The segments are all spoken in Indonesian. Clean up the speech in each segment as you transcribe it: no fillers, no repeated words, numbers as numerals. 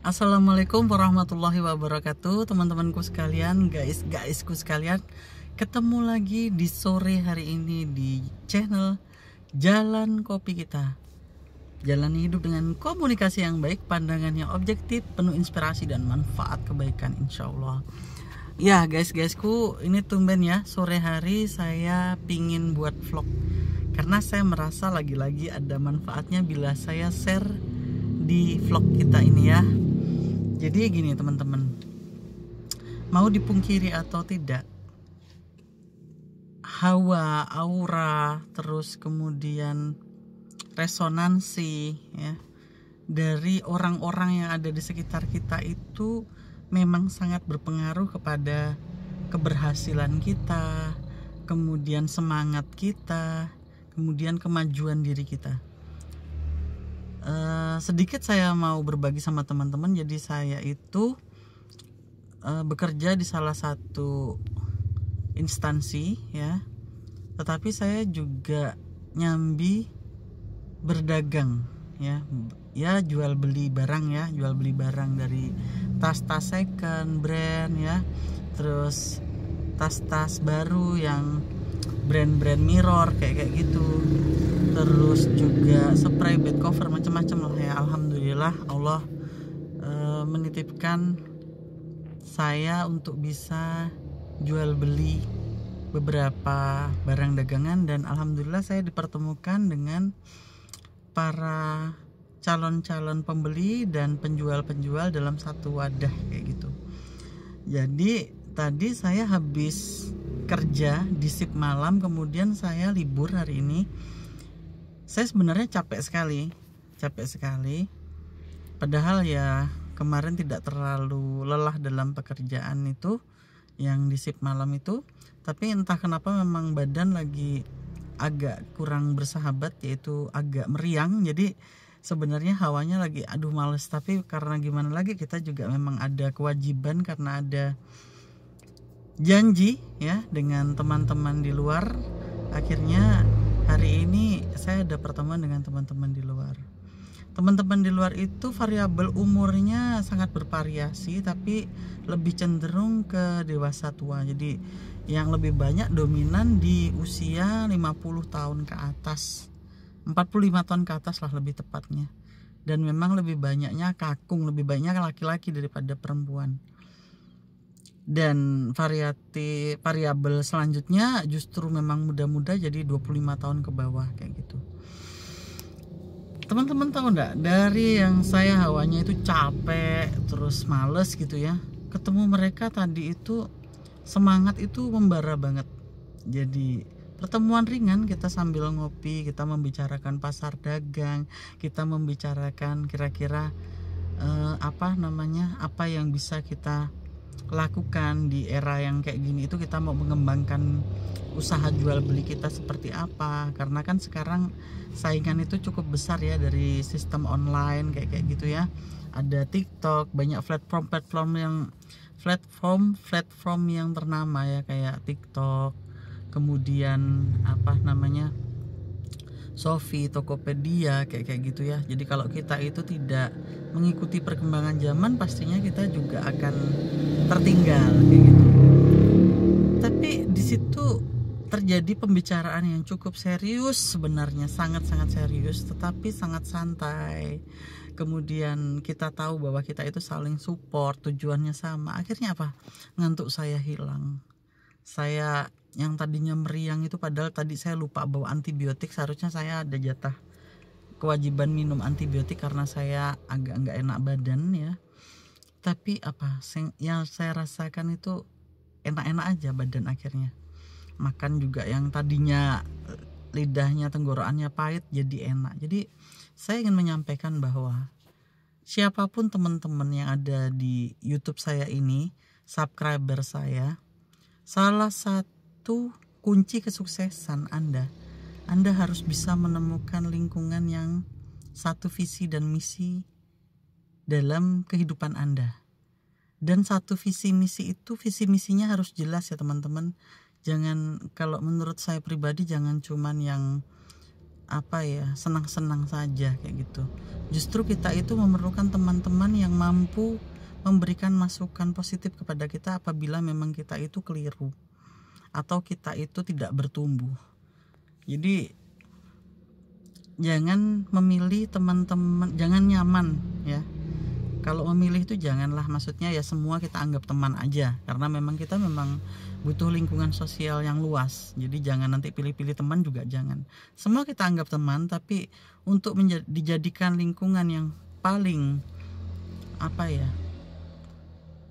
Assalamualaikum warahmatullahi wabarakatuh, teman-temanku sekalian, gaisku sekalian. Ketemu lagi di sore hari ini di channel Jalan Kopi Kita. Jalani hidup dengan komunikasi yang baik, pandangan yang objektif, penuh inspirasi dan manfaat kebaikan insya Allah. Ya gaisku, ini tumben ya, sore hari saya pingin buat vlog. Karena saya merasa lagi-lagi ada manfaatnya bila saya share di vlog kita ini ya. Jadi gini teman-teman, mau dipungkiri atau tidak, hawa, aura, terus kemudian resonansi ya, dari orang-orang yang ada di sekitar kita itu memang sangat berpengaruh kepada keberhasilan kita, kemudian semangat kita, kemudian kemajuan diri kita. Sedikit saya mau berbagi sama teman-teman. Jadi saya itu bekerja di salah satu instansi ya, tetapi saya juga nyambi berdagang ya jual beli barang dari tas-tas second brand ya, terus tas-tas baru yang brand-brand mirror kayak gitu, terus juga spray bed cover macam-macam lah ya. Alhamdulillah Allah menitipkan saya untuk bisa jual beli beberapa barang dagangan, dan alhamdulillah saya dipertemukan dengan para calon-calon pembeli dan penjual-penjual dalam satu wadah kayak gitu. Jadi tadi saya habis kerja di shift malam, kemudian saya libur hari ini. Saya sebenarnya capek sekali. Padahal ya kemarin tidak terlalu lelah dalam pekerjaan itu yang di shift malam itu, tapi entah kenapa memang badan lagi agak kurang bersahabat, yaitu agak meriang. Jadi sebenarnya hawanya lagi aduh males, tapi karena gimana lagi, kita juga memang ada kewajiban karena ada janji ya dengan teman-teman di luar. Akhirnya hari ini saya ada pertemuan dengan teman-teman di luar. Teman-teman di luar itu variabel umurnya sangat bervariasi, tapi lebih cenderung ke dewasa tua. Jadi yang lebih banyak dominan di usia 50 tahun ke atas, 45 tahun ke atas lah lebih tepatnya. Dan memang lebih banyaknya kakung, lebih banyak laki-laki daripada perempuan. Dan variabel selanjutnya justru memang muda-muda, jadi 25 tahun ke bawah kayak gitu. Teman-teman tahu enggak, dari yang saya hawanya itu capek terus males gitu ya, ketemu mereka tadi itu semangat itu membara banget. Jadi pertemuan ringan, kita sambil ngopi, kita membicarakan pasar dagang, kita membicarakan kira-kira apa yang bisa kita lakukan di era yang kayak gini. Itu kita mau mengembangkan usaha jual beli kita seperti apa, karena kan sekarang saingan itu cukup besar ya dari sistem online kayak gitu ya. Ada TikTok, banyak platform yang ternama ya, kayak TikTok, kemudian Shopee, Tokopedia kayak gitu ya. Jadi kalau kita itu tidak mengikuti perkembangan zaman, pastinya kita juga akan tertinggal kayak gitu. Tapi di situ terjadi pembicaraan yang cukup serius sebenarnya, sangat-sangat serius, tetapi sangat santai. Kemudian kita tahu bahwa kita itu saling support, tujuannya sama. Akhirnya apa? Ngantuk saya hilang. Saya yang tadinya meriang itu, padahal tadi saya lupa bawa antibiotik. Seharusnya saya ada jatah kewajiban minum antibiotik karena saya agak nggak enak badan ya. Tapi yang saya rasakan itu enak-enak aja badan akhirnya. Makan juga yang tadinya lidahnya, tenggorokannya pahit jadi enak. Jadi saya ingin menyampaikan bahwa siapapun teman-teman yang ada di YouTube saya ini, subscriber saya, salah satu kunci kesuksesan Anda harus bisa menemukan lingkungan yang satu visi dan misi dalam kehidupan Anda. Dan satu visi misi itu, visi misinya harus jelas ya teman-teman. Jangan, kalau menurut saya pribadi, jangan cuman yang apa ya, senang-senang saja kayak gitu. Justru kita itu memerlukan teman-teman yang mampu memberikan masukan positif kepada kita apabila memang kita itu keliru atau kita itu tidak bertumbuh. Jadi jangan memilih teman-teman, jangan nyaman ya. Kalau memilih itu janganlah, maksudnya ya semua kita anggap teman aja, karena memang kita memang butuh lingkungan sosial yang luas. Jadi jangan nanti pilih-pilih teman juga jangan. Semua kita anggap teman, tapi untuk dijadikan lingkungan yang paling apa ya,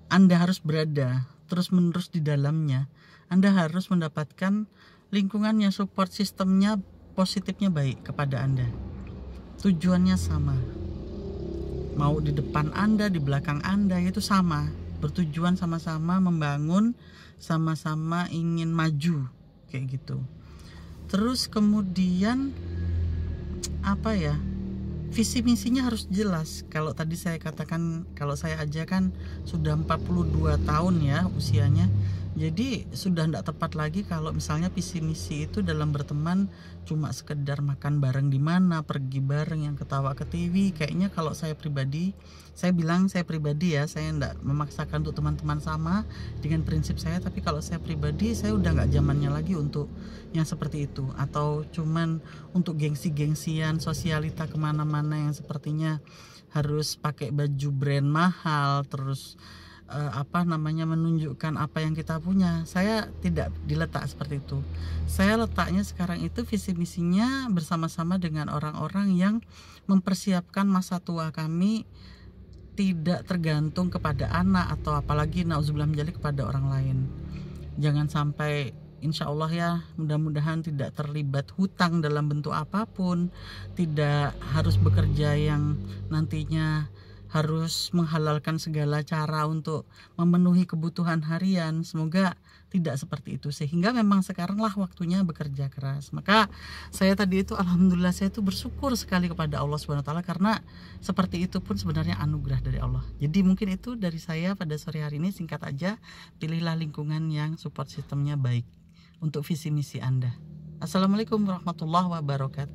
Anda harus berada terus-menerus di dalamnya. Anda harus mendapatkan lingkungan yang support sistemnya positifnya baik kepada Anda. Tujuannya sama. Mau di depan Anda, di belakang Anda, itu sama. Bertujuan sama-sama membangun, sama-sama ingin maju kayak gitu. Terus kemudian apa ya, visi misinya harus jelas. Kalau tadi saya katakan, kalau saya aja kan sudah 42 tahun ya usianya. Jadi sudah tidak tepat lagi kalau misalnya visi misi itu dalam berteman cuma sekedar makan bareng di mana, pergi bareng yang ketawa ke TV. Kayaknya kalau saya pribadi, saya bilang saya pribadi ya, saya tidak memaksakan untuk teman-teman sama dengan prinsip saya. Tapi kalau saya pribadi, saya udah nggak zamannya lagi untuk yang seperti itu. Atau cuman untuk gengsi-gengsian, sosialita kemana-mana yang sepertinya harus pakai baju brand mahal, terus menunjukkan apa yang kita punya. Saya tidak diletak seperti itu. Saya letaknya sekarang itu visi misinya bersama-sama dengan orang-orang yang mempersiapkan masa tua kami tidak tergantung kepada anak atau apalagi nauzubillah menjadi kepada orang lain. Jangan sampai, insya Allah ya, mudah-mudahan tidak terlibat hutang dalam bentuk apapun, tidak harus bekerja yang nantinya harus menghalalkan segala cara untuk memenuhi kebutuhan harian. Semoga tidak seperti itu, sehingga memang sekaranglah waktunya bekerja keras. Maka saya tadi itu alhamdulillah, saya itu bersyukur sekali kepada Allah SWT, karena seperti itu pun sebenarnya anugerah dari Allah. Jadi mungkin itu dari saya pada sore hari ini. Singkat aja, pilihlah lingkungan yang support sistemnya baik untuk visi misi Anda. Assalamualaikum warahmatullahi wabarakatuh.